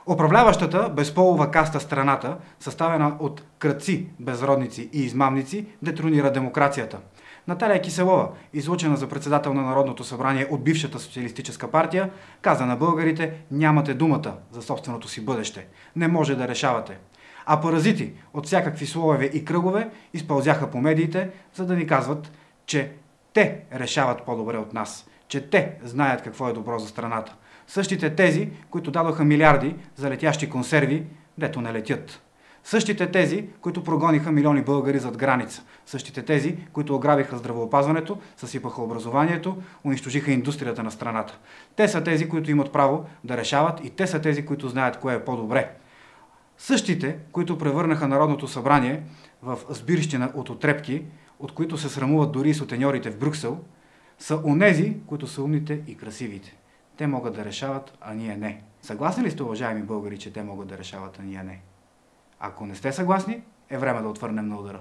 Управляващата безполова каста страната, съставена от крадци, безродници и измамници, детронира демокрацията. Наталия Киселова, излъчена за председател на Народното събрание от бившата социалистическа партия, каза на българите: нямате думата за собственото си бъдеще. Не може да решавате. А паразити от всякакви слоеве и кръгове изпълзяха по медиите, за да ни казват, че те решават по-добре от нас, че те знаят какво е добро за страната. Същите тези, които дадоха милиарди за летящи консерви, дето не летят. Същите тези, които прогониха милиони българи зад граница. Същите тези, които ограбиха здравеопазването, съсипаха образованието, унищожиха индустрията на страната. Те са тези, които имат право да решават, и те са тези, които знаят кое е по-добре. Същите, които превърнаха Народното събрание в сбирщина от отрепки, от които се срамуват дори и сутеньорите в Брюксел, са онези, които са умните и красивите. Те могат да решават, а ние не. Съгласни ли сте, уважаеми българи, че те могат да решават, а ние не? Ако не сте съгласни, е време да отвърнем на удара.